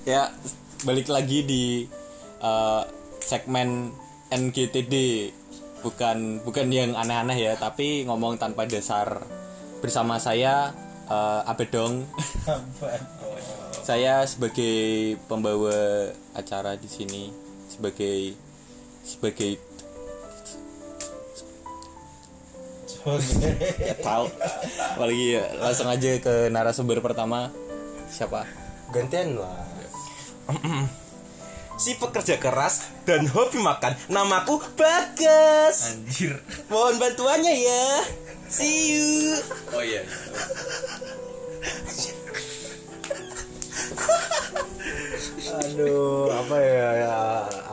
Ya, balik lagi di segmen NGTD. Bukan yang aneh-aneh ya, tapi ngomong tanpa dasar. Bersama saya Abedong. Saya sebagai pembawa acara di sini, sebagai tahu. Apalagi ya, langsung aja ke narasumber pertama. Siapa? Gantian lah. Si pekerja keras dan hobi makan. Namaku Bagas. Anjir. Mohon bantuannya ya. See you. Oh iya. Aduh, apa ya,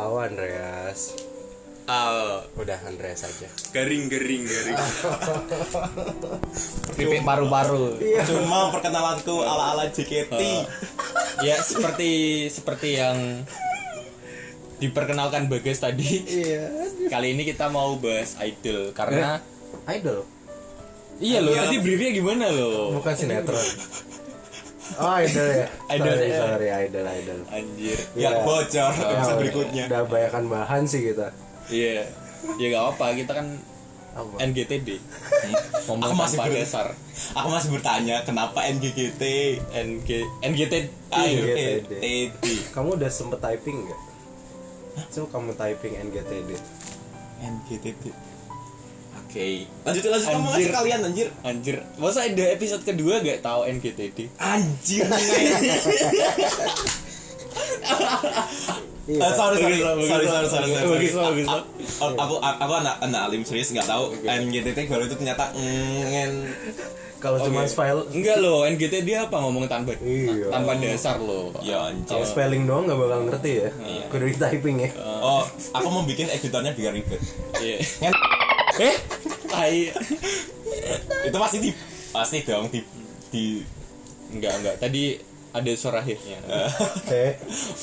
Andreas. Udah Andreas aja. Garing. Pipik paru-paru. Cuma perkenalanku ala-ala JKT. Ya seperti yang diperkenalkan Bagas tadi. Iya. Kali ini kita mau bahas idol karena Idol. iya loh, Iya. tadi briefnya gimana loh? Bukan sinetron. Oh, idol ya. Idol, Sorry, idol. Anjir. Ya bocor Ya, episode berikutnya. Udah banyakan bahan sih kita. Iya. Ya enggak apa, kita kan Apa? NGTD. Ngomong Aku masih tanpa dasar. Aku masih bertanya kenapa NGGT? NGTD. NGTD. Kamu udah sempet typing nggak? Coba kamu typing NGTD. NGTD. Oke. Lanjut kamu Anjir. kalian anjir. Anjir. Masa ada episode kedua gak tahu NGTD? Anjir. Iya. Sorry. Bagus. Aku anak alim serius nggak tahu NGTT baru itu ternyata Kalau cuma file, Enggak loh, NGTD apa ngomong tanpa Iya. tanpa dasar loh. ya kalau anjir. spelling doang nggak bakal ngerti ya. Iya. Kudu di typing ya. Oh, aku mau bikin editornya biar ribet. Iya. Tai. Itu pasti dong di Enggak. Tadi ada suara hit-nya.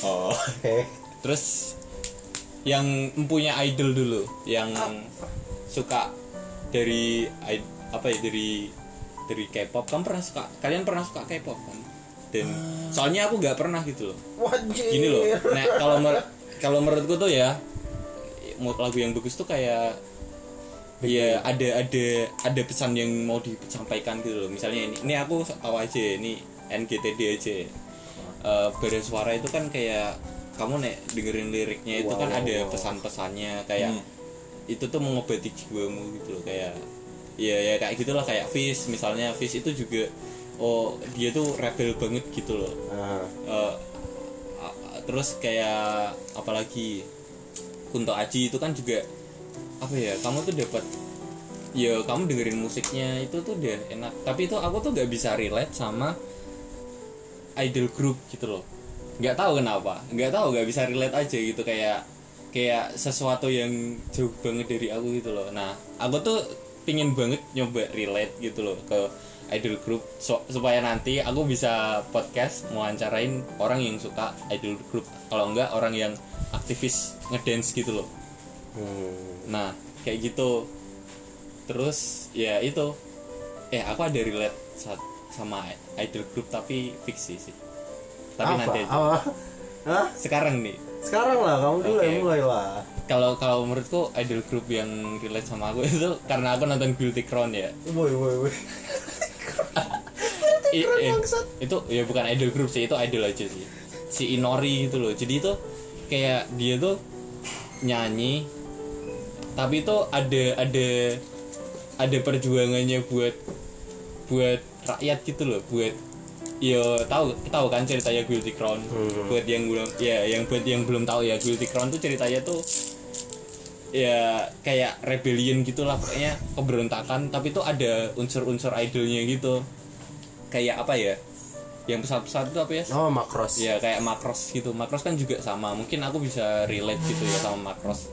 oh. Terus yang mempunyai idol dulu, yang suka dari dari K-pop. Kalian pernah suka K-pop kan? Dan soalnya aku nggak pernah gitu loh. Gini loh. Nah, kalau menurutku tuh ya, lagu yang bagus tuh kayak ya ada pesan yang mau disampaikan gitu loh. Misalnya ini aku tahu aja, ini NGTD aja. Bara Suara itu kan kayak kamu dengerin liriknya itu kan ada pesan-pesannya kayak itu tuh mengobati jiwamu gitu loh, kayak ya kayak gitulah, kayak Fish misalnya. Fish itu juga dia tuh rebel banget gitu loh. Terus kayak apalagi Kunto Aji itu kan juga apa ya, kamu tuh dapat ya, kamu dengerin musiknya itu tuh udah enak, tapi itu aku tuh gak bisa relate sama idol group gitu loh. Gak bisa relate aja gitu, kayak sesuatu yang jauh banget dari aku gitu loh. Nah, aku tuh pingin banget nyoba relate gitu loh ke idol group supaya nanti aku bisa podcast mewawancarain orang yang suka idol group, kalau enggak orang yang aktivis ngedance gitu loh. Nah, kayak gitu. Terus ya itu aku ada relate sama idol group tapi fiksi sih. Tapi Apa? nanti aja. Hah? Sekarang nih. Sekarang lah, kamu dulu Oke. yang mulai lah. Kalau menurutku idol group yang relate sama aku itu karena aku nonton Guilty Crown ya. Woi. Itu ya bukan idol group sih, itu idol aja sih. Si Inori gitu loh. Jadi itu kayak dia tuh nyanyi tapi itu ada perjuangannya buat rakyat gitu loh, buat tahu kan ceritanya Guilty Crown. Buat yang belum tahu ya, Guilty Crown tuh ceritanya tuh ya kayak rebellion gitulah, pokoknya keberontakan, tapi tuh ada unsur-unsur idolnya gitu. Kayak apa ya? Yang pesawat-pesawat itu apa ya? Oh, Macross. Ya kayak Macross gitu. Macross kan juga sama. Mungkin aku bisa relate gitu ya sama Macross,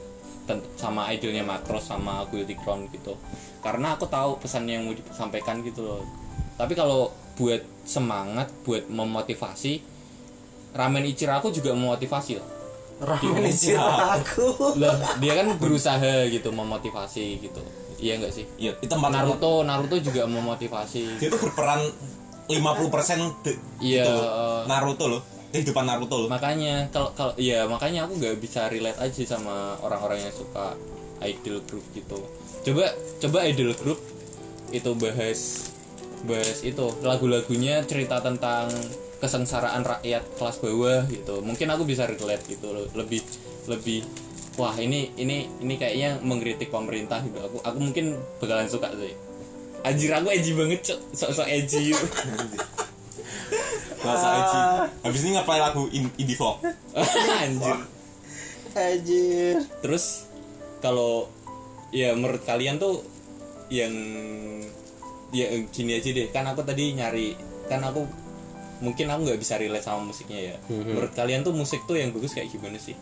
sama idolnya Macross sama Guilty Crown gitu. Karena aku tahu pesan yang mau disampaikan gitu loh. Tapi kalau buat semangat, buat memotivasi, Ramen Ichiraku juga memotivasi lah. Ramen Ichiraku. Lah, dia kan berusaha gitu memotivasi gitu. Iya enggak sih? Iya, itu tempat Naruto juga memotivasi. dia tuh berperan 50% Iya, gitu loh. Naruto loh. kehidupan Naruto loh. Makanya kalau ya makanya aku nggak bisa relate aja sama orang-orang yang suka idol group gitu. Coba idol group itu bahas itu lagu-lagunya cerita tentang kesengsaraan rakyat kelas bawah gitu. Mungkin aku bisa relate gitu loh. Lebih wah ini kayaknya mengkritik pemerintah gitu. Aku mungkin bakalan suka sih. Anjir aku edgy banget, sok edgy. Bahasa edgy. Habis ini nge-play lagu indie folk. Anjir. Terus kalau ya menurut kalian tuh yang ya gini aja deh, kan aku tadi nyari, kan aku mungkin aku nggak bisa relate sama musiknya ya. Menurut kalian tuh musik tuh yang bagus kayak gimana sih?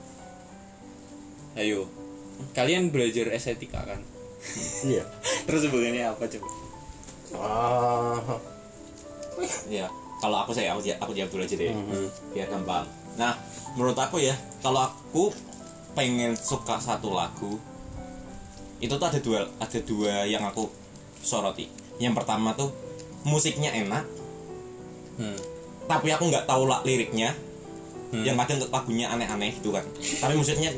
Ayo, kalian belajar estetika kan? Iya. Terus sebenarnya apa coba? Ya, kalau aku jawab dulu aja deh. Biar gampang. Nah, menurut aku ya, kalau aku pengen suka satu lagu, itu tuh ada dua yang aku soroti. Yang pertama tuh musiknya enak, tapi aku nggak tahu liriknya. Yang kadang lagunya aneh-aneh gitu kan. Tapi musiknya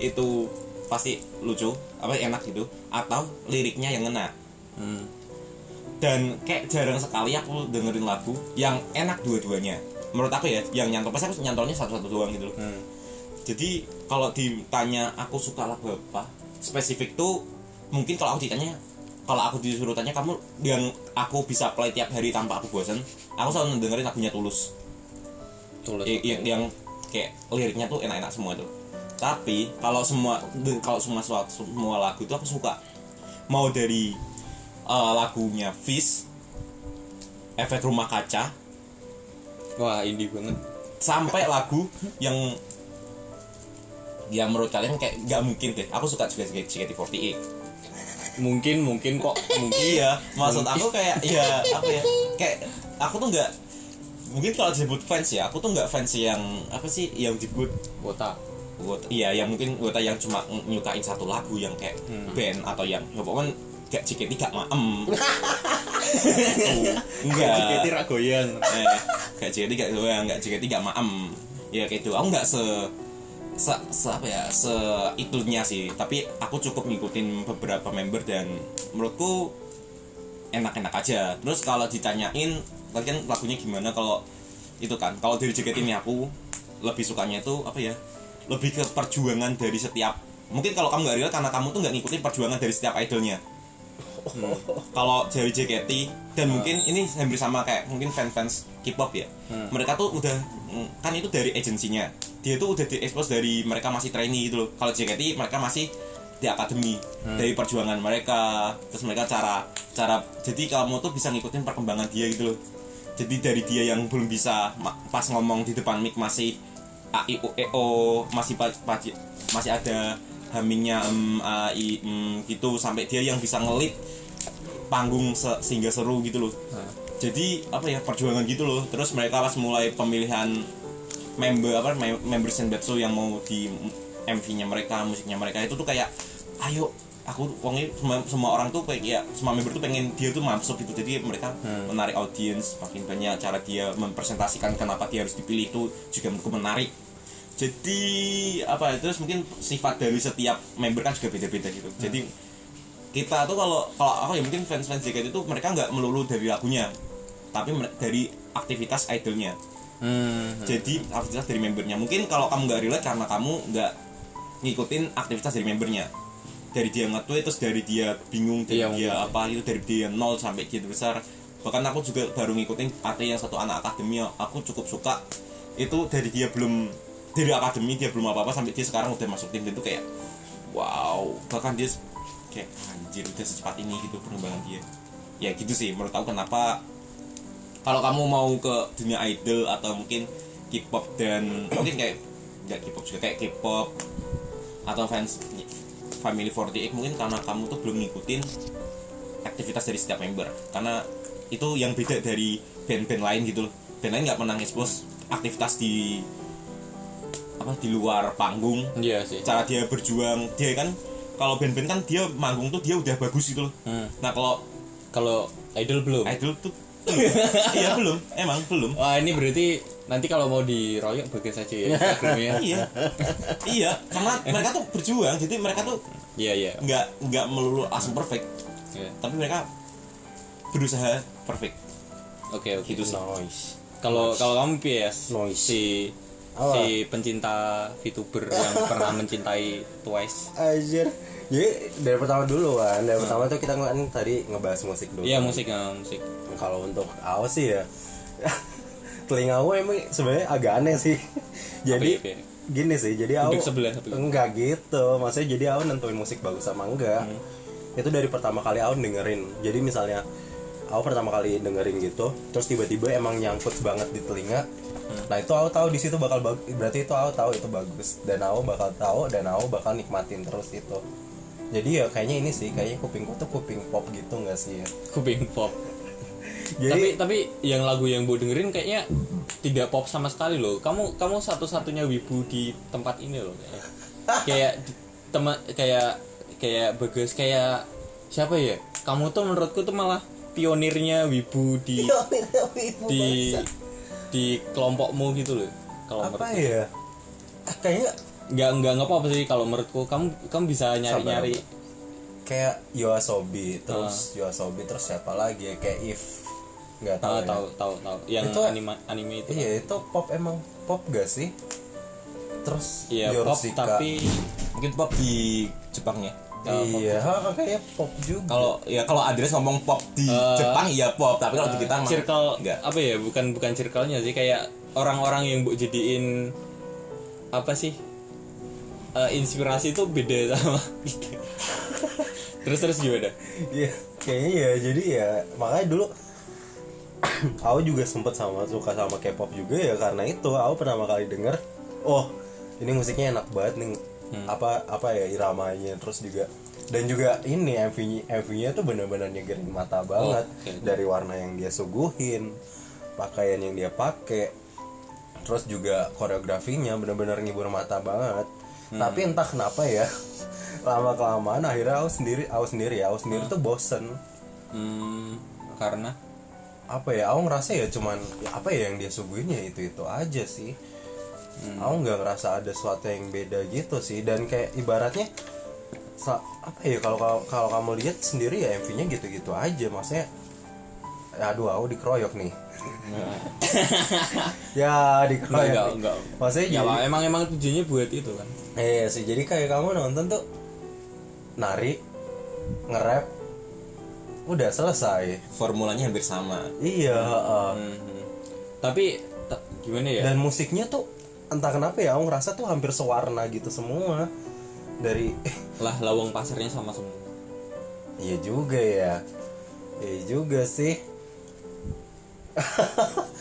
itu pasti lucu, enak gitu. Atau liriknya yang ngena. Dan kayak jarang sekali aku dengerin lagu yang enak dua-duanya. Menurut aku ya, yang nyantol pasti aku nyantolnya satu-satu doang gitu loh. Jadi kalau ditanya aku suka lagu apa spesifik tuh, mungkin kalau aku disuruh tanya kamu yang aku bisa play tiap hari tanpa aku bosan, aku selalu dengerin lagunya Tulus. Yang kayak liriknya tuh enak-enak semua tuh. Tapi kalau semua lagu itu aku suka. Mau dari lagunya Fish, Efek Rumah Kaca, wah indie banget, sampai lagu yang menurut kalian kayak gak mungkin deh. Aku suka juga JKT48. mungkin kok Iya, maksud aku kayak ya apa ya, kayak aku tuh nggak, mungkin kalau disebut fans ya, aku tuh nggak fans yang apa sih yang disebut wota. Iya, yang mungkin wota yang cuma nyukain satu lagu yang kayak band atau yang ya pokoknya gak JKT gak maem. Enggak. JKT ragoyan. Gak JKT gak doang, gak JKT gak maem. Ya kayak itu. Aku nggak se itunya sih, tapi aku cukup ngikutin beberapa member dan menurutku enak-enak aja. Terus kalau ditanyain tadi kan lagunya gimana, kalau itu kan kalau dari JKT ini aku lebih sukanya itu apa ya, lebih ke perjuangan dari setiap, mungkin kalau kamu nggak real karena kamu tuh nggak ngikutin perjuangan dari setiap idolnya. Kalau dari JKT dan mungkin ini hampir sama kayak mungkin fans K-pop ya, mereka tuh udah kan itu dari agensinya, dia tuh udah diekspos dari mereka masih trainee gitu loh. Kalau JKT mereka masih di akademi, dari perjuangan mereka, terus mereka cara jadi kamu tuh bisa ngikutin perkembangan dia gitu loh. Jadi dari dia yang belum bisa pas ngomong di depan mic masih a i u e o, masih ada hummingnya gitu, sampai dia yang bisa ngelit panggung sehingga seru gitu loh. Jadi apa ya, perjuangan gitu loh. Terus mereka pas mulai pemilihan member Senbetsu yang mau di MV-nya mereka, musiknya mereka itu tuh kayak ayo aku wongnya semua orang tuh kayak ya, semua member tuh pengen dia tuh masuk gitu. Jadi mereka menarik audiens makin banyak. Cara dia mempresentasikan kenapa dia harus dipilih itu juga menurutku menarik. Jadi apa, terus mungkin sifat dari setiap member kan juga beda-beda gitu. Jadi kita tuh kalau aku ya mungkin fans JKT itu mereka nggak melulu dari lagunya, tapi dari aktivitas idolnya. Jadi aktivitas dari membernya. Mungkin kalau kamu nggak relate karena kamu nggak ngikutin aktivitas dari membernya, dari dia nge-tweet, terus dari dia bingung, dari dia apa itu, dari dia 0 sampai dia besar. Bahkan aku juga baru ngikutin yang satu anak akademi, aku cukup suka itu. Dari dia belum dari akademi, dia belum apa-apa sampai dia sekarang udah masuk tim, itu kayak wow. Bahkan dia kayak anjir udah secepat ini gitu perkembangan dia. Ya gitu sih menurut aku kenapa kalau kamu mau ke dunia idol atau mungkin K-pop, dan mungkin kayak nggak K-pop juga, kayak K-pop atau fans Family 48, mungkin karena kamu tuh belum ngikutin aktivitas dari setiap member, karena itu yang beda dari band-band lain gitu loh. Band lain nggak pernah expose aktivitas di luar panggung. Iya sih. Cara dia berjuang, dia kan kalau band-band kan dia manggung tuh dia udah bagus gitu loh. Nah kalau idol belum. Idol tuh iya belum, emang belum. Wah ini berarti Nanti kalau mau diroyok bagas aja ya Instagramnya. Iya, karena mereka tuh berjuang, jadi mereka tuh Iya. nggak melulu langsung perfect, Iya. tapi mereka berusaha perfect. Oke. Gitu sih. Noise. Kalau kamu PS Noise. si pencinta VTuber yang pernah mencintai Twice. Anjir. Jadi dari pertama dulu kan. Dari pertama tuh kita kan tadi ngebahas musik dulu. Iya, kan. musik. Kalau untuk aku sih ya telinga aku emang sebenarnya agak aneh sih. Jadi Apa ya? gini sih, jadi aku Duduk sebelah. enggak gitu. Maksudnya jadi aku nentuin musik bagus sama enggak. Itu dari pertama kali aku dengerin. Jadi misalnya aku pertama kali dengerin gitu, terus tiba-tiba emang nyangkut banget di telinga. Nah, itu aku tahu di situ bakal berarti itu aku tahu itu bagus dan aku bakal tahu dan aku bakal nikmatin terus itu. Jadi ya kayaknya ini sih, kayaknya kupingku tuh kuping pop gitu enggak sih ya? Kuping pop. Jadi Tapi yang lagu yang Bu dengerin kayaknya tidak pop sama sekali loh. Kamu satu-satunya wibu di tempat ini loh kayaknya. Kayak teman kayak Bagas, kayak siapa ya? Kamu tuh menurutku tuh malah pionirnya wibu di kelompokmu gitu loh. Kalau apa menurutku. ya? Kayaknya Enggak apa-apa sih kalau menurutku. Kamu bisa nyari-nyari kayak Yoasobi terus siapa lagi ya? Kayak If nggak tahu ya. tahu yang Itu- anime itu. Iya itu pop, emang pop gak sih? Terus Iya pop Yorushika. tapi Mungkin pop di Jepang ya. Iya kayaknya pop juga. Kalau Andres ngomong pop di Jepang iya pop, tapi kalau di kita mah circle enggak. apa ya, bukan circle-nya sih, kayak orang-orang yang buat jadiin apa sih inspirasi itu beda sama gitu. terus gimana? Iya kayaknya ya, jadi ya makanya dulu aku juga sempet suka sama K-pop juga ya, karena itu aku pertama kali denger, oh ini musiknya enak banget nih, apa ya iramanya, terus juga dan juga ini MV-nya tuh benar-benar nyegerin mata banget. oke. Dari warna yang dia suguhin, pakaian yang dia pakai, terus juga koreografinya benar-benar ngibur mata banget. Tapi entah kenapa ya lama kelamaan akhirnya aku sendiri tuh bosen. Karena Apa ya, aku ngerasa ya cuman apa ya yang dia suguhin ya itu aja sih. Aku nggak ngerasa ada sesuatu yang beda gitu sih, dan kayak ibaratnya apa ya, kalau kamu lihat sendiri ya MV-nya gitu-gitu aja, maksudnya aduh aku dikeroyok nih. Ya dikeroyok. enggak. Maksudnya Ya jadi emang tujuannya buat itu kan. iya sih, jadi kayak kamu nonton tuh nari, nge-rap, udah selesai. Formulanya hampir sama. Iya, Tapi gimana ya? dan musiknya tuh entah kenapa ya aku ngerasa tuh hampir sewarna gitu semua. Dari Lah lawang pasarnya sama semua. iya juga ya. Iya juga sih.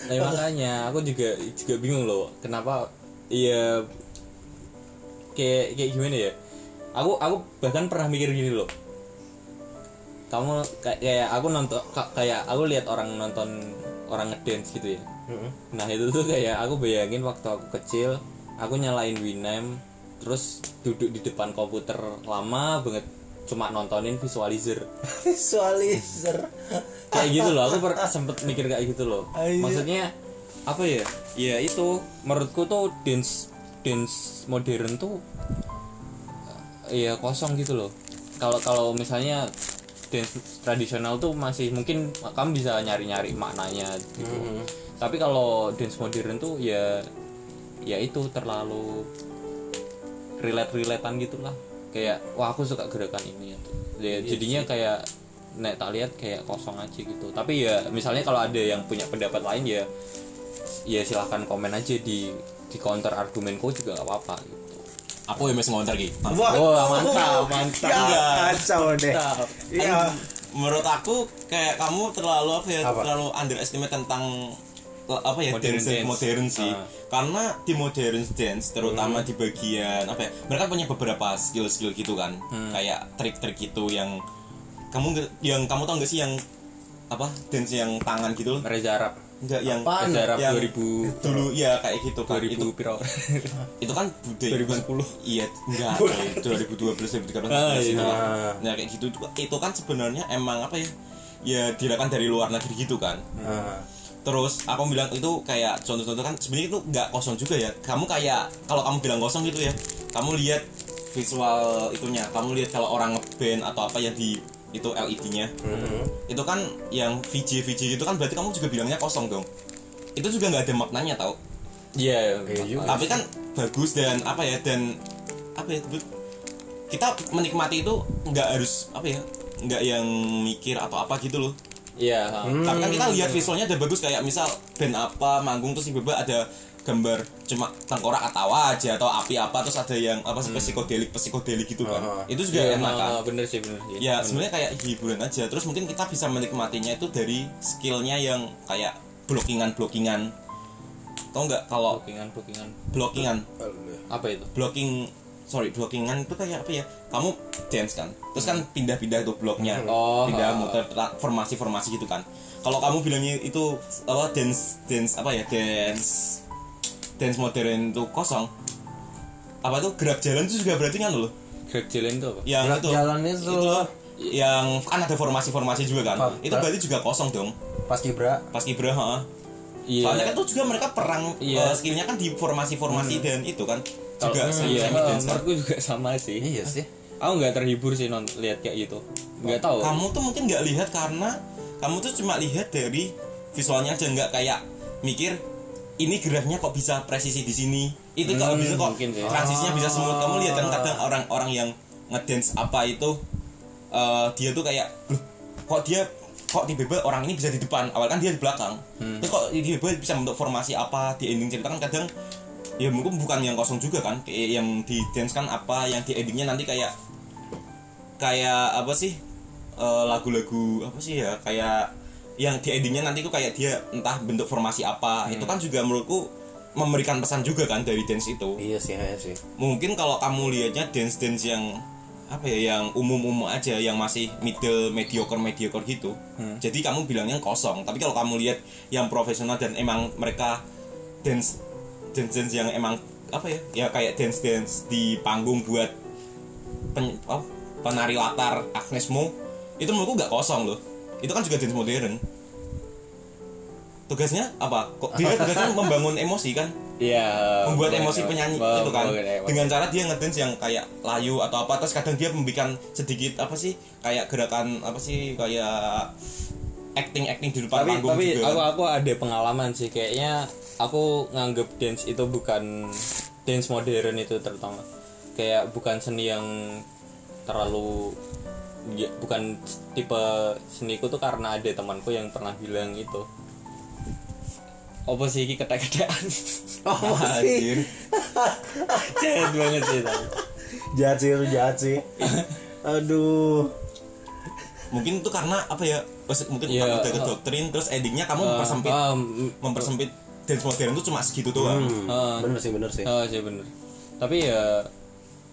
Nah, makanya aku juga bingung loh, kenapa iya kayak gimana ya? Aku bahkan pernah mikir gini loh. Kamu kayak aku nonton, kayak aku lihat orang nonton orang ngedance gitu ya. Nah itu tuh kayak aku bayangin waktu aku kecil, aku nyalain Winamp, terus duduk di depan komputer lama banget, cuma nontonin visualizer. Visualizer. Kayak gitu loh, aku sempet mikir kayak gitu loh. Ayo. Maksudnya apa ya? Ya itu menurutku tuh dance modern tuh ya kosong gitu loh. Kalau misalnya dance tradisional tuh masih mungkin kamu bisa nyari maknanya gitu. Tapi kalau dance modern tuh ya itu terlalu relate-relatean gitulah. Kayak wah aku suka gerakan ini ya, jadinya kayak nek tak lihat kayak kosong aja gitu. Tapi ya misalnya kalau ada yang punya pendapat lain ya silahkan komen aja di counter argumenku juga gak apa-apa gitu. Aku yang masih ngontar gitu. Wah, mantap. Ya, kacau deh. Mantap. Iya. Menurut aku kayak kamu terlalu Apa? terlalu underestimate tentang apa ya, Modern dance. modern sih. Karena di modern dance terutama di bagian apa ya, mereka punya beberapa skill gitu kan. Kayak trik-trik gitu yang kamu tahu nggak sih yang apa dance yang tangan gitu loh? Reza Arab. Enggak yang Apaan? Reza Arab yang 2000 dulu ya kayak gitu kan. 2000 piro. Itu kan budaya 2010. Iya, enggak, 2012 2013 itu iya. kan. Nah, kayak gitu itu kan sebenarnya emang apa ya? Ya dilakukan dari luar negeri gitu kan. Terus aku bilang itu kayak contoh-contoh kan sebenarnya itu nggak kosong juga ya. Kamu kayak kalau kamu bilang kosong gitu ya, kamu lihat visual itunya, kamu lihat kalau orang ngeband atau apa yang di itu LED-nya, itu kan yang VJ itu kan berarti kamu juga bilangnya kosong dong. Itu juga nggak ada maknanya tau. Iya. Tapi kan bagus dan apa ya kita menikmati itu nggak harus apa ya, nggak yang mikir atau apa gitu loh. Iya. Tapi kan kita lihat visualnya ada bagus kayak misal band apa manggung terus tiba-tiba ada gambar cuma tengkorak atau aja atau api apa terus ada yang apa psikodelik gitu kan. Itu juga enak kan. Bener sih. Ya sebenarnya kayak hiburan aja. Terus mungkin kita bisa menikmatinya itu dari skillnya yang kayak blockingan. Tau nggak kalau blockingan apa itu? blockingan itu kayak apa ya, kamu dance kan terus kan pindah-pindah tuh bloknya, pindah muter formasi gitu kan. Kalau kamu bilangnya itu apa dance modern itu kosong, apa tuh gerak jalan itu juga berarti kan loh, Gerak jalan itu apa? yang Gerak itu jalannya itu yang kan ada formasi juga kan, itu berarti juga kosong dong pas kibra. heeh. Iya. Soalnya kan tuh juga mereka perang, skillnya kan di formasi dan itu kan juga semi dance kan. Menurutku juga sama sih. Iya sih. Aku nggak terhibur sih lihat kayak gitu. Nggak tahu. Kamu tuh mungkin nggak lihat karena kamu tuh cuma lihat dari visualnya aja, nggak kayak mikir ini geraknya kok bisa presisi di sini, itu kalau bisa kok transisinya bisa smooth. Kamu lihat kan kadang orang-orang yang ngedance apa itu dia tuh kayak kok tiba-tiba orang ini bisa di depan, awal kan dia di belakang, terus kok tiba-tiba bisa bentuk formasi apa di ending cerita kan kadang ya mungkin bukan yang kosong juga kan, kayak yang di dance kan apa yang di endingnya nanti kayak apa sih lagu-lagu apa sih ya, kayak yang di endingnya nanti tuh kayak dia entah bentuk formasi apa, itu kan juga menurutku memberikan pesan juga kan dari dance itu. Iya sih. Mungkin kalau kamu lihatnya dance yang apa ya, yang umum aja, yang masih mediocre gitu, jadi kamu bilangnya kosong. Tapi kalau kamu lihat yang profesional dan emang mereka dance yang emang apa ya kayak dance di panggung buat penari latar Agnes Mo, itu menurutku nggak kosong loh, itu kan juga dance modern. Tugasnya apa? Kok dia tugasnya membangun emosi kan? Iya. Membuat emosi penyanyi itu kan. Emosi. Dengan cara dia ngedance yang kayak layu atau apa, terus kadang dia membikin sedikit apa sih? Kayak gerakan apa sih? Kayak acting di depan panggung tapi juga. Tapi aku ada pengalaman sih, kayaknya aku nganggep dance itu bukan dance modern itu terutama. Kayak bukan seni yang terlalu bukan tipe seniku tuh, karena ada temanku yang pernah bilang itu. Apa sih ini ketek-ketekan? Oh sih. Jahat banget sih. Jahat sih. Aduh. mungkin itu karena apa ya? Mungkin kamu udah ke doktrin, terus endingnya kamu mempersempit dance modern itu cuma segitu doang. Bener sih. Sih bener.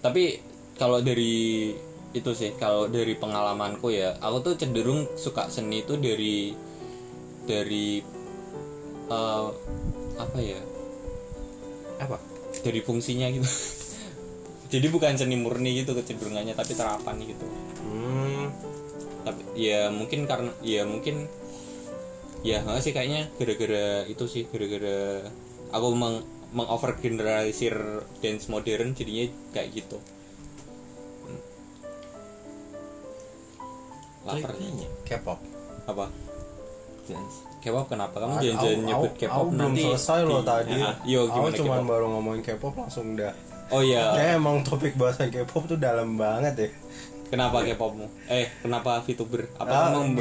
Tapi kalau dari itu sih, kalau dari pengalamanku ya, aku tuh cenderung suka seni itu dari apa ya? Apa? Dari fungsinya gitu. Jadi bukan seni murni gitu kecenderungannya, tapi terapan gitu. Tapi ya mungkin karena nggak sih, kayaknya gara-gara itu sih, gara-gara aku mengovergeneralisir dance modern jadinya kayak gitu. Lapar nih. K-pop. Apa? Dance. K-pop kenapa? Kamu jangan nyebut K-pop belum nanti. selesai loh tadi. Gimana Aku cuma K-pop? baru ngomongin K-pop langsung dah. Oh iya. Kayak emang topik bahasan K-pop tuh dalam banget ya. Kenapa K-popmu? Kenapa VTuber? Apa kamu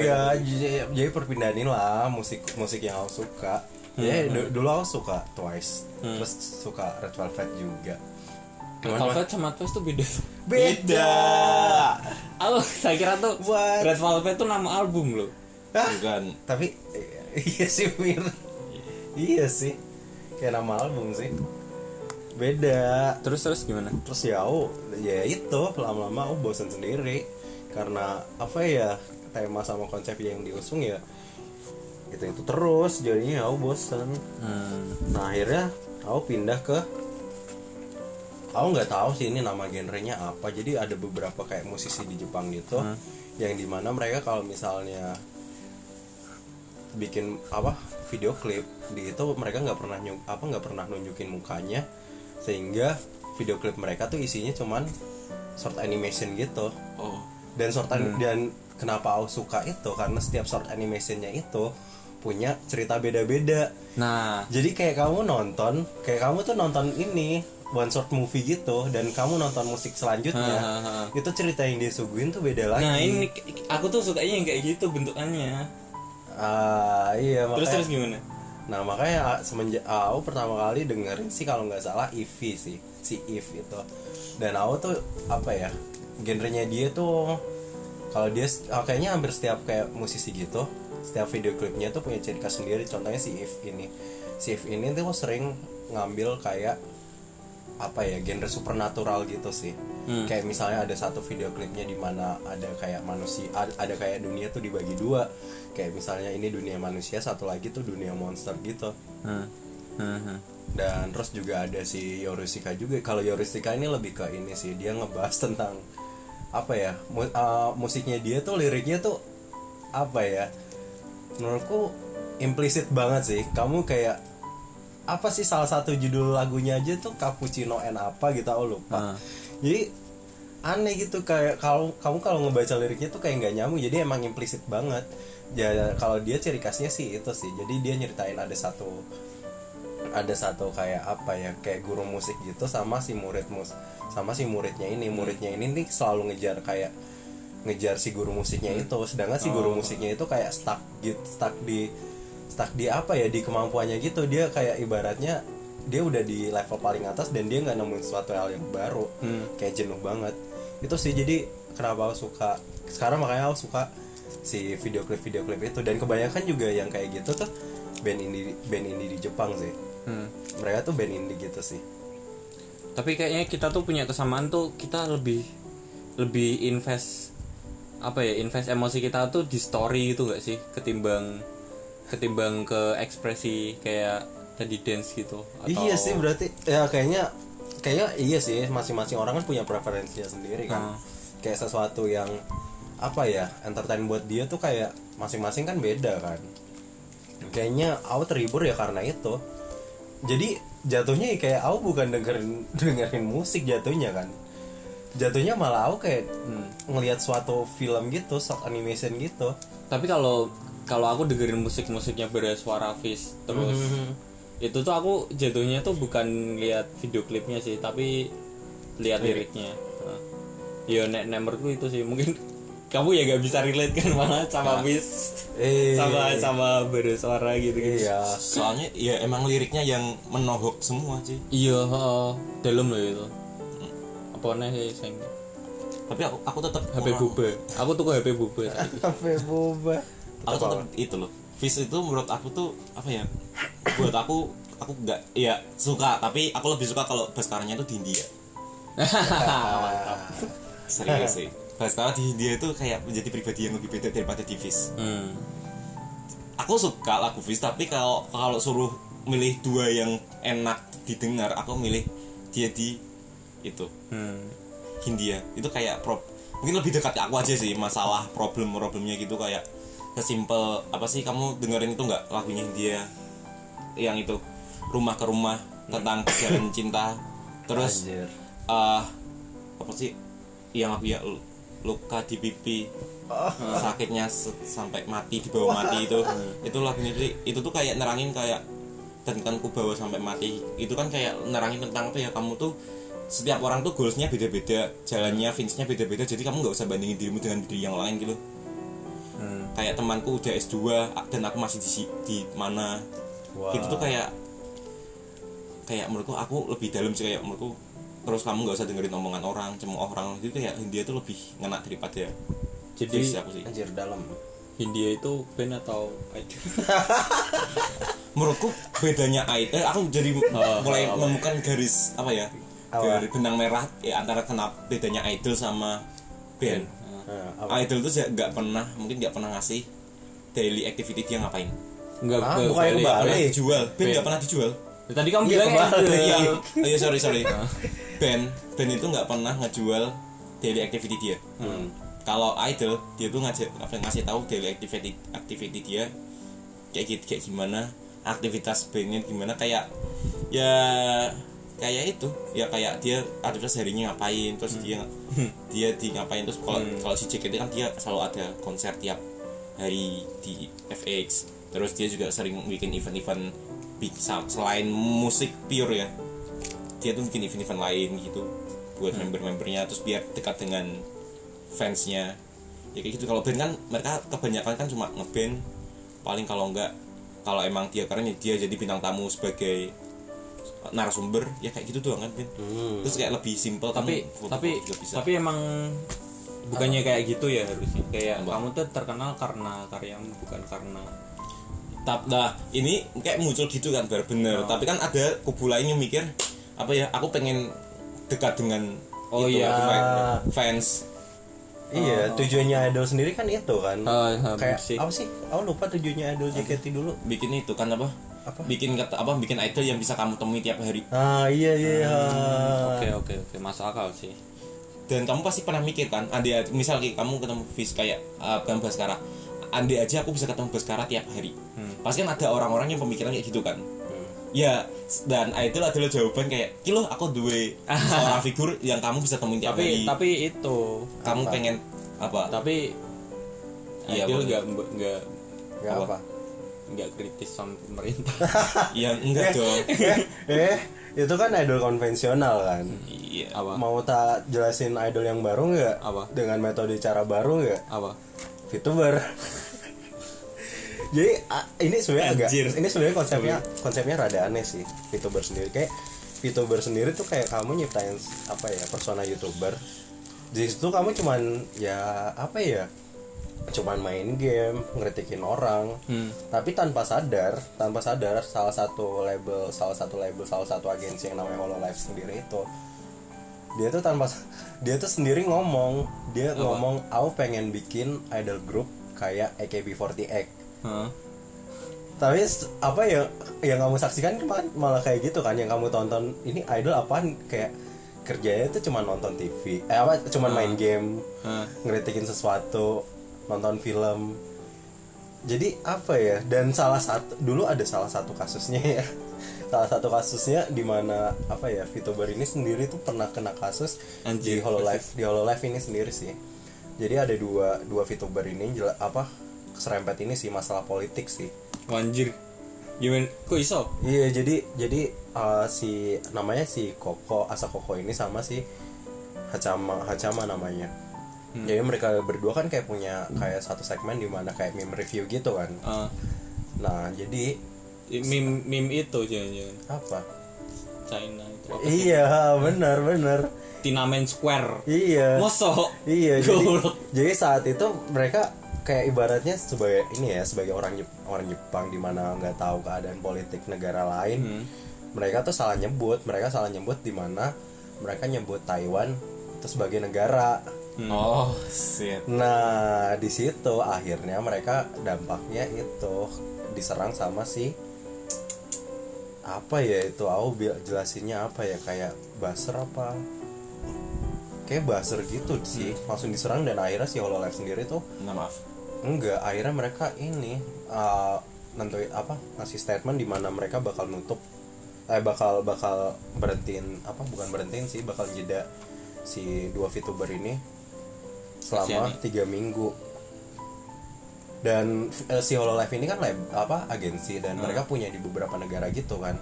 jadi perpindahan lah musik yang aku suka. Dulu aku suka Twice, terus suka Red Velvet juga. Red Velvet sama Twice tuh beda. Beda. Saya kira tuh Red Velvet tuh nama album loh. Bukan. Tapi iya sih Mir. Iya sih. Kayak nama album sih. Beda. Terus gimana? Terus ya itu lama-lama aku bosan sendiri karena apa ya, tema sama konsep yang diusung ya itu terus, jadinya aku bosan. Nah akhirnya aku pindah ke, aku nggak tahu sih ini nama genrenya apa, jadi ada beberapa kayak musisi di Jepang gitu yang dimana mereka kalau misalnya bikin video klip di itu mereka nggak pernah nunjukin mukanya, sehingga video klip mereka tuh isinya cuman short animation gitu. Dan dan kenapa aku suka itu karena setiap short animationnya itu punya cerita beda-beda. Nah, Jadi kayak kamu tuh nonton ini one shot movie gitu, dan kamu nonton musik selanjutnya itu cerita yang disuguhin tuh beda lagi. nah ini aku tuh sukanya yang kayak gitu bentukannya. Iya, makanya. Terus gimana? Nah makanya semenjak aku pertama kali dengerin sih kalau nggak salah Eevee sih, si Eve itu. Dan aku tuh genrenya dia tuh kalau dia kayaknya hampir setiap kayak musisi gitu, setiap video klipnya tuh punya ciri khas sendiri. Contohnya si Eve ini tuh sering ngambil kayak genre supernatural gitu sih. Kayak misalnya ada satu video klipnya di mana ada kayak manusia, ada kayak dunia tuh dibagi dua. Kayak misalnya ini dunia manusia, satu lagi tuh dunia monster gitu. Dan terus juga ada si Yorushika juga. Kalau Yorushika ini lebih ke ini sih, dia ngebahas tentang musiknya dia tuh, liriknya tuh menurutku implisit banget sih. Kamu kayak sih salah satu judul lagunya aja tuh Cappuccino and apa gitu, aku lupa. Jadi aneh gitu, kayak kamu kalau ngebaca liriknya tuh kayak nggak nyambung. Jadi emang implisit banget. Ya kalau dia ciri khasnya sih itu sih. Jadi dia nyeritain ada satu kayak kayak guru musik gitu sama si muridnya ini. Muridnya ini nih selalu ngejar si guru musiknya itu. Sedangkan si guru musiknya itu kayak stuck di di kemampuannya gitu. Dia kayak ibaratnya dia udah di level paling atas dan dia nggak nemuin sesuatu hal yang baru. Kayak jenuh banget itu sih. Jadi kenapa aku suka sekarang, makanya aku suka si video klip itu. Dan kebanyakan juga yang kayak gitu tuh band indie di Jepang sih. Mereka tuh band indie gitu sih. Tapi kayaknya kita tuh punya kesamaan tuh, kita lebih invest invest emosi kita tuh di story gitu gak sih, ketimbang ke ekspresi kayak tadi dance gitu atau... Iya sih, berarti ya kayaknya iya sih, masing-masing orang kan punya preferensinya sendiri kan. Kayak sesuatu yang entertain buat dia tuh kayak masing-masing kan beda kan. Kayaknya aku terhibur ya karena itu. Jadi jatuhnya kayak aku bukan dengerin musik jatuhnya kan. Jatuhnya malah aku kayak ngelihat suatu film gitu, short animation gitu. Tapi kalau aku dengerin musiknya bersuara Fish terus itu tuh aku jatuhnya tuh bukan lihat video klipnya sih, tapi lihat liriknya. Ya menurutku itu sih. Mungkin kamu ya gak bisa relate kan malah sama Fish. Sama bersuara gitu. Iya. Soalnya ya emang liriknya yang menohok semua sih. Iya, dalam loh itu. Apa nih sing. Tapi aku tetap HP boba. Aku tuh HP boba. HP boba. Aku tetap itu loh. Fish itu menurut aku tuh buat aku nggak ya suka, tapi aku lebih suka kalau Baskaranya itu di India. Mantap. Serius sih. Baskara di India itu kayak menjadi pribadi yang lebih beda daripada di Fish. Aku suka lagu Fish, tapi kalau suruh milih dua yang enak didengar, aku milih dia di itu. Hindia. Itu kayak mungkin lebih dekat ke aku aja sih, masalah problemnya gitu. Kayak sesimpel kamu dengerin itu nggak lagunya Hindia yang itu rumah ke rumah tentang perjalanan cinta. Terus yang aku ya luka di pipi, sakitnya sampai mati, dibawa mati itu lagunya itu tuh kayak nerangin kayak dan kan ku bawa sampai mati. Itu kan kayak nerangin tentang kamu tuh setiap orang tuh goalsnya beda-beda, jalannya finishnya beda-beda. Jadi kamu nggak usah bandingin dirimu dengan diri yang lain gitu. Kayak temanku udah S2 dan aku masih di mana. Itu tuh kayak menurutku aku lebih dalam sih, kayak menurutku. Terus kamu nggak usah dengerin omongan orang, cemooh orang. Itu kayak Hindia tuh lebih ngena daripada. Jadi aku sih. Anjir dalam. Hindia itu band atau idol? Menurutku bedanya idol, aku jadi mulai menemukan garis garis benang merah antara kenapa bedanya idol sama band. Idol tuh nggak pernah ngasih daily activity dia ngapain. Bukan kembali dijual. Band nggak pernah dijual. Tadi kamu bilang iya sorry. Band itu nggak pernah ngejual daily activity dia. Kalau idol dia tuh ngasih tahu daily activity dia kayak gimana, aktivitas bandnya gimana, kayak ya kayak itu ya, kayak dia aktivitas harinya ngapain, terus dia di ngapain. Terus kalau si JKT kan dia selalu ada konser tiap hari di FX, terus dia juga sering bikin event-event selain musik pure ya, dia tuh bikin event-event lain gitu buat member-membernya, terus biar dekat dengan fansnya ya kayak gitu. Kalau band kan mereka kebanyakan kan cuma ngeband, paling kalau emang dia keren ya dia jadi bintang tamu sebagai narasumber ya kayak gitu doang kan Ben. Terus kayak lebih simple, tapi emang bukannya kayak gitu ya harusnya, kayak kamu tuh terkenal karena karyamu, bukan karena nah ini kayak muncul gitu kan bener. Tapi kan ada kubu lain yang mikir apa ya, aku pengen dekat dengan fans. Iya, tujuannya idol sendiri kan itu kan. Kayak sih. apa sih? Aku lupa tujuannya idol JKT dulu. Bikin itu kan apa? Bikin idol yang bisa kamu temui tiap hari. Iya. Oke, masuk akal sih. Dan kamu pasti pernah mikir kan, misal kamu ketemu Fis kayak bukan Baskara, andai aja aku bisa ketemu Baskara tiap hari. Pasti kan ada orang-orang yang pemikiran kayak gitu kan. Ya, dan idol adalah jawaban kayak, "Kilo aku duwe seorang figur yang kamu bisa temuin tiap hari." Tapi itu kamu pengen apa? Tapi idol enggak apa? Enggak kritis sama pemerintah. Ya enggak dong. Itu kan idol konvensional kan. Iya. Mau tak jelasin idol yang baru nggak? Apa? Dengan metode cara baru nggak? Apa? VTuber. Jadi ini sebenarnya konsepnya rada aneh sih. VTuber sendiri kayak VTuber sendiri tuh kayak kamu nyiptain apa ya, persona YouTuber. Di situ kamu cuman ya apa ya? Cuman main game, ngeritikin orang. Tapi tanpa sadar salah satu agensi yang namanya Hololive sendiri itu dia tuh sendiri ngomong, aku pengen bikin idol group kayak AKB48. Tapi apa ya yang kamu saksikan malah kayak gitu kan, yang kamu tonton ini idol apaan, kayak kerjanya itu cuma nonton TV, cuman main game, ngeritikin sesuatu, nonton film. Jadi apa ya, dan dulu ada salah satu kasusnya ya. Salah satu kasusnya di mana apa ya, VTuber ini sendiri tuh pernah kena kasus di Hololive ini sendiri sih. Jadi ada dua VTuber ini keserempet ini sih masalah politik sih. Anjir. Gimana? Kok iso? Iya, jadi si namanya si Asa Koko ini sama si Hachama namanya. Jadi mereka berdua kan kayak punya kayak satu segmen di mana kayak meme review gitu kan. Nah, jadi meme itu jangan-jangan apa? China itu. Iya, benar. Tiananmen Square. Iya. Mosok. Iya, jadi saat itu mereka kayak ibaratnya sebagai orang Jepang di mana nggak tahu keadaan politik negara lain. Mereka salah nyebut di mana mereka nyebut Taiwan itu sebagai negara. Oh, shit. Nah, di situ akhirnya mereka dampaknya itu diserang sama si apa ya itu, aku jelasinnya apa ya, kayak buzzer kayak buzzer gitu sih, langsung diserang. Dan akhirnya si Hololive sendiri tuh enggak, akhirnya mereka ini nentuin ngasih statement di mana mereka bakal nutup bakal bakal jeda si dua VTuber ini selama 3 minggu. Dan si Hololive ini kan agensi, dan mereka punya di beberapa negara gitu kan.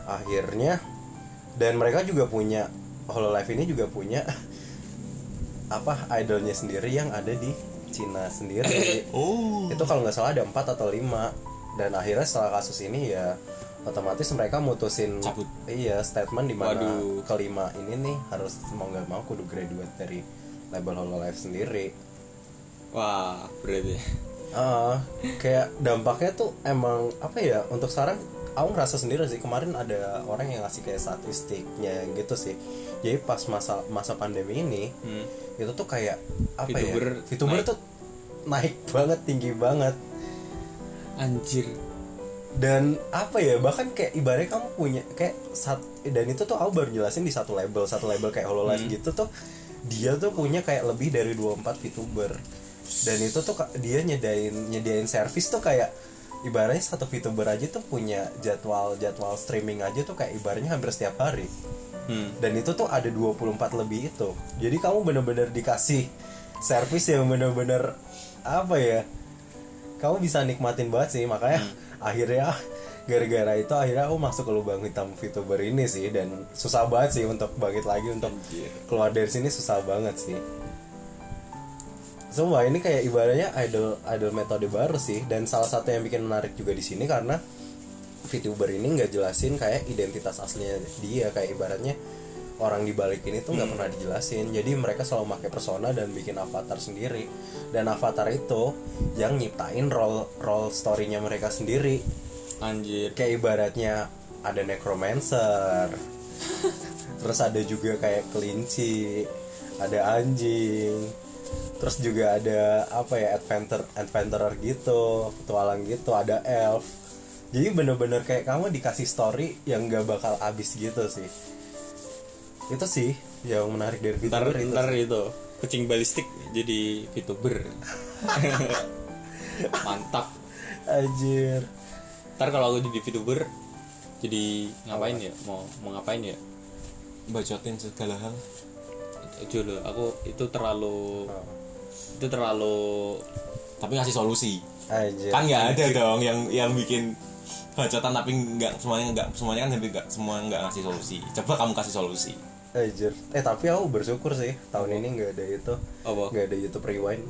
Akhirnya, dan mereka juga punya, Hololive ini juga punya idolnya sendiri yang ada di Cina sendiri. Itu kalau nggak salah ada 4 atau 5. Dan akhirnya setelah kasus ini ya otomatis mereka mutusin cabut. Iya, statement di mana kelima ini nih harus mau nggak mau kudu graduate dari label Hololive sendiri. Wah, berarti kayak dampaknya tuh emang apa ya, untuk sekarang aku ngerasa sendiri sih. Kemarin ada orang yang ngasih kayak statistiknya gitu sih. Jadi pas masa pandemi ini itu tuh kayak apa VTuber tuh naik banget, tinggi banget. Anjir. Dan apa ya, bahkan kayak ibaratnya kamu punya kayak dan itu tuh aku baru jelasin di satu label kayak Hololive gitu tuh, dia tuh punya kayak lebih dari 24 VTuber. Dan itu tuh dia nyediain service tuh kayak ibaratnya satu VTuber aja tuh punya jadwal streaming aja tuh kayak ibaratnya hampir setiap hari. Dan itu tuh ada 24 lebih itu. Jadi kamu bener-bener dikasih servis yang bener-bener apa ya, kamu bisa nikmatin banget sih. Makanya akhirnya gara-gara itu akhirnya aku masuk ke lubang hitam VTuber ini sih. Dan susah banget sih untuk bangkit lagi, untuk keluar dari sini susah banget sih. Semua ini kayak ibaratnya idol metode baru sih. Dan salah satu yang bikin menarik juga di sini karena VTuber ini nggak jelasin kayak identitas aslinya dia, kayak ibaratnya orang di balik ini tuh nggak pernah dijelasin. Jadi mereka selalu pakai persona dan bikin avatar sendiri, dan avatar itu yang nyiptain role story-nya mereka sendiri. Anjir. Kayak ibaratnya ada necromancer, terus ada juga kayak kelinci, ada anjing, terus juga ada apa ya, adventurer gitu, petualang gitu, ada elf. Jadi bener-bener kayak kamu dikasih story yang gak bakal habis gitu sih. Itu sih yang menarik dari VTuber. Ntar itu kucing balistik jadi VTuber. Mantap. Anjir. Ntar kalau aku jadi VTuber jadi ngapain ya? Mau ngapain ya? Bacotin segala hal. Jolo, aku itu terlalu Tapi ngasih solusi. Anjir. Kan nggak ada dong yang bikin bacotan tapi nggak semuanya kan, tapi nggak semua nggak ngasih solusi. Coba kamu kasih solusi. Anjir. Tapi aku bersyukur sih tahun ini nggak ada itu. Apa? Nggak ada YouTube Rewind.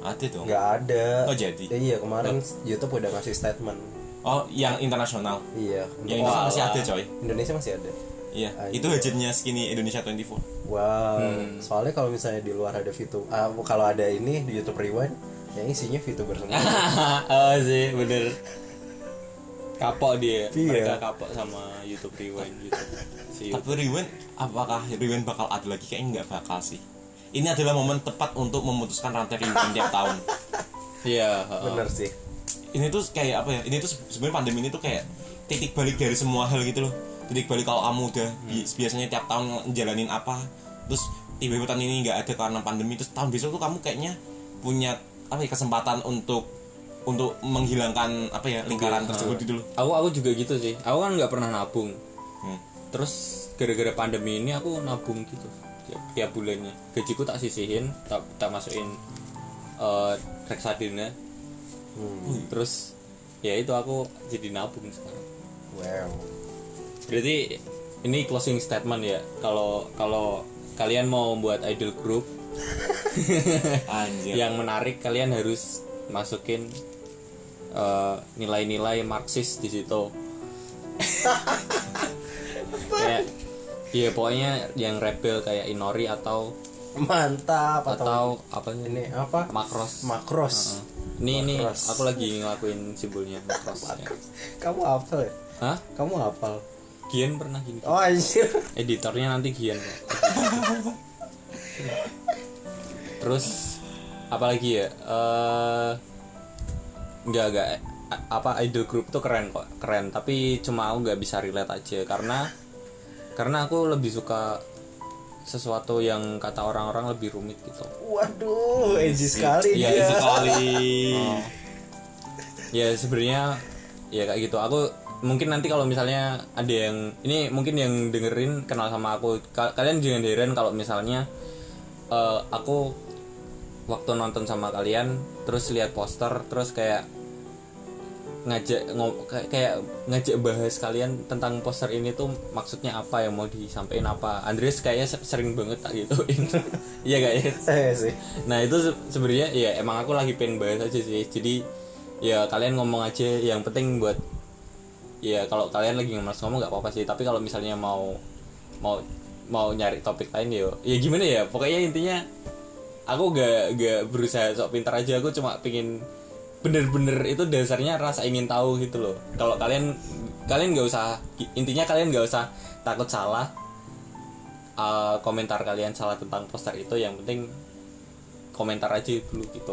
Ada dong. Nggak ada. Oh jadi. Iya, kemarin YouTube udah ngasih statement. Oh yang internasional. Iya. Yang Indonesia masih ada coy. Indonesia masih ada. Iya. Anjir. Itu hajatnya Skinny Indonesia 24. Wow. Soalnya kalau misalnya di luar ada kalau ada ini di YouTube Rewind, yang isinya VTuber semua. Oh sih, bener. Kapok dia. Iya. Mereka kapok sama YouTube Rewind gitu. Tapi Rewind, apakah Rewind bakal ada lagi? Kayaknya nggak bakal sih. Ini adalah momen tepat untuk memutuskan rantai Rewind tiap tahun. Iya, Bener sih. Ini tuh kayak apa ya? Ini tuh sebenarnya pandemi ini tuh kayak titik balik dari semua hal gitu loh. Titik balik kalau kamu udah biasanya tiap tahun ngejalanin apa, terus tiba-tiba tahun ini nggak ada karena pandemi, terus tahun besok tuh kamu kayaknya punya apa ya, kesempatan untuk menghilangkan apa ya, lingkaran tersebut gitu loh. Aku juga gitu sih. Aku kan nggak pernah nabung. Terus gara-gara pandemi ini aku nabung gitu tiap bulannya. Gajiku tak sisihin, tak masukin reksadana. Terus ya itu aku jadi nabung sekarang. Wow. Berarti ini closing statement ya. Kalau kalian mau buat idol group Anjir. yang menarik, kalian harus masukin nilai-nilai Marxis di situ. Kayak ya pokoknya yang rebel kayak Inori atau Mantap. atau apa ini apa? Makros. Makros. Ini Makros. aku lagi ngelakuin simbolnya Makros. Ya. Kamu hafal ya? Hah? Kamu hafal? Gian pernah gini. Oh anjir. Editornya nanti Gian kok. Terus apalagi ya? Enggak apa idol group tuh keren kok, keren, tapi cuma aku nggak bisa relate aja karena aku lebih suka sesuatu yang kata orang-orang lebih rumit gitu. Waduh, edgy sekali Iya, dia. sekali. Ya sebenarnya ya kayak gitu. Aku mungkin nanti kalau misalnya ada yang ini mungkin yang dengerin kenal sama aku, kalian jangan heran kalau misalnya aku waktu nonton sama kalian terus lihat poster terus kayak ngajak bahas kalian tentang poster ini tuh maksudnya apa, yang mau disampaikan apa. Andres kayaknya sering banget tak gituin. Iya gak ya? Sih. Nah itu sebenarnya ya emang aku lagi pengen bahas aja sih. Jadi ya kalian ngomong aja, yang penting buat ya kalau kalian lagi ngomong nggak apa-apa sih. Tapi kalau misalnya mau nyari topik lain ya gimana ya, pokoknya intinya aku gak berusaha sok pintar aja. Aku cuma pengen bener-bener itu dasarnya rasa ingin tahu gitu loh. Kalau kalian nggak usah, intinya kalian nggak usah takut salah, komentar kalian salah tentang poster itu, yang penting komentar aja dulu gitu.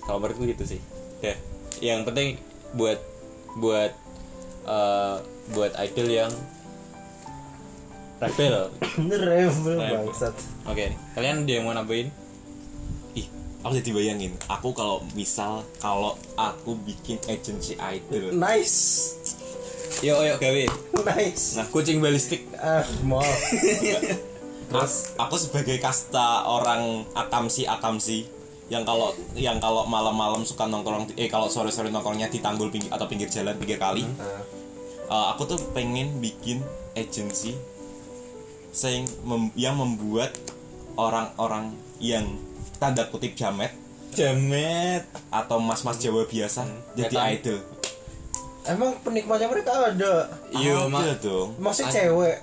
Kalau menurutku gitu sih ya. Yang penting buat idol yang rebel. Rebel bangsat. Oke, kalian ada yang mau nambahin? Ih, aku jadi bayangin aku kalau aku bikin agency idol. Nice. Yo gawe. Nice. Nah, Kucing balistik. Mau. Aku sebagai kasta orang akamsi yang kalau malam-malam suka nongkrong kalau sore-sore nongkrongnya di tanggul pinggir jalan pinggir kali. Aku tuh pengen bikin agency yang membuat orang-orang yang tanda kutip jamet atau mas-mas Jawa biasa jadi idol. Emang penikmatnya mereka ada? Iya, ada dong. Maksudnya cewek.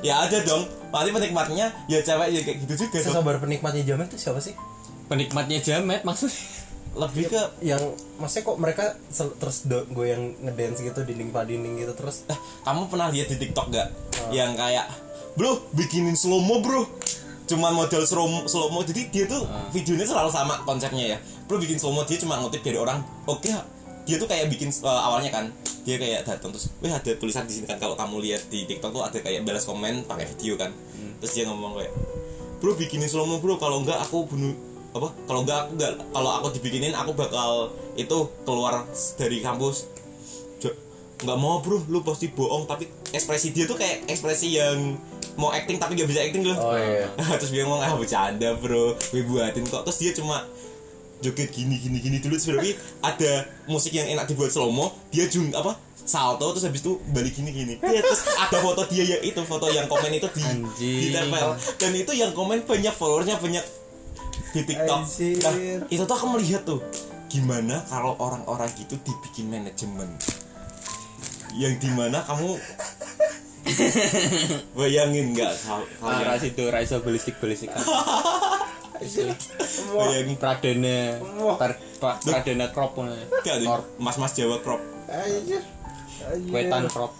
Ya ada dong. Berarti penikmatnya ya cewek ya kayak gitu juga dong. Sesabar penikmatnya jamet tuh siapa sih? Penikmatnya jamet maksudnya. Lebih ke Yang maksudnya kok mereka terus goyang ngedance gitu dinding gitu terus. kamu pernah lihat di TikTok gak? Yang kayak bro bikinin slow mo bro. Cuman model slow mo. Jadi dia tuh videonya selalu sama konsepnya ya. Bro bikin slow mo, dia cuma ngutip dari orang. Oke, dia tuh kayak bikin awalnya kan dia kayak datang terus ada tulisan di sini kan, kalau kamu lihat di TikTok tuh ada kayak balas komen pakai video kan. Terus dia ngomong kayak bro bikinin slow mo bro, kalau enggak aku bunuh kalau aku dibikinin aku bakal itu keluar dari kampus. Nggak mau bro, lu pasti bohong. Tapi ekspresi dia tuh kayak ekspresi yang mau acting tapi nggak bisa acting loh. Oh iya. Terus dia ngomong bercanda bro, gue buatin kok. Terus dia cuma joget gini dulu. Sebenarnya ada musik yang enak dibuat slow mo, dia salto terus habis itu balik gini. Ya, terus ada foto dia ya, itu foto yang komen itu ditempel. Dan itu yang komen banyak, followersnya banyak di TikTok. Nah, itu tuh aku melihat tuh gimana kalau orang-orang gitu dibikin manajemen yang dimana kamu bayangin nggak Arah situ raiso balistik bayangin Pradana crop mas Jawa crop wetan crop.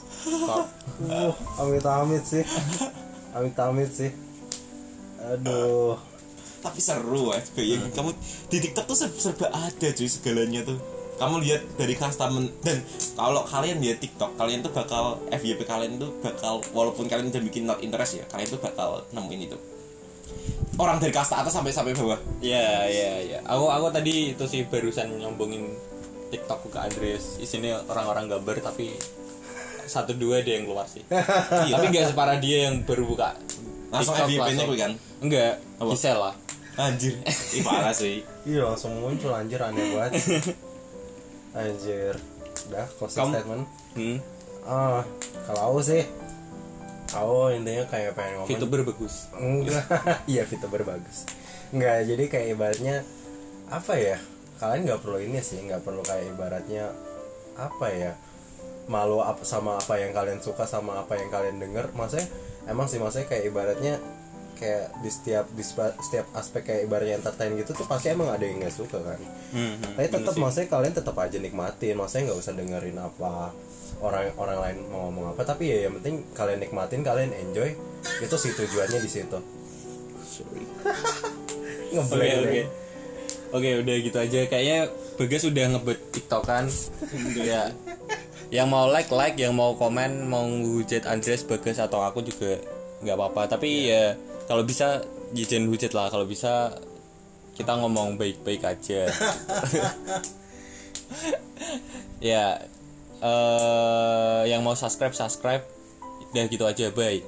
Amit sih. Aduh. tapi seru bayangin kamu di TikTok tuh serba ada cuy, segalanya tuh kamu lihat dari customer. Dan kalau kalian lihat TikTok, kalian tuh bakal FYP kalian tuh bakal, walaupun kalian udah bikin not interest ya, kalian tuh bakal nemuin itu orang dari kasta atas sampai bawah. Ya. Aku tadi itu sih barusan nyombongin TikTok ke Andres. Isinya orang-orang gambar tapi 1-2 dia yang keluar sih. Tapi enggak separah dia yang baru buka. Langsung FYP-nya gue kan? Enggak, Gisel lah. Anjir, parah sih. Iya langsung muncul anjir, aneh banget. Anjir. Udah closing statement. Kalau aku intinya kayak pengen ngomong VTuber bagus. Enggak. Iya VTuber bagus. Enggak, jadi kayak ibaratnya apa ya, kalian nggak perlu ini sih, nggak perlu kayak ibaratnya apa ya, malu sama apa yang kalian suka sama apa yang kalian denger. Maksudnya emang sih, maksudnya kayak ibaratnya kayak di setiap aspek kayak ibaratnya entertain gitu tuh pasti emang ada yang nggak suka kan. Tapi tetap maksudnya kalian tetap aja nikmatin, maksudnya nggak usah dengerin apa orang lain mau ngomong apa, tapi ya yang penting kalian nikmatin, kalian enjoy, itu sih tujuannya di situ. Oke, udah gitu aja. Kayaknya Bagas udah ngebet TikTok kan. Ya. Yang mau like, yang mau komen, mau hujat Andres, Bagas atau aku juga nggak apa-apa. Tapi ya kalau bisa jangan hujat lah. Kalau bisa kita ngomong baik-baik aja. Ya. Yang mau subscribe. Udah gitu aja, bye.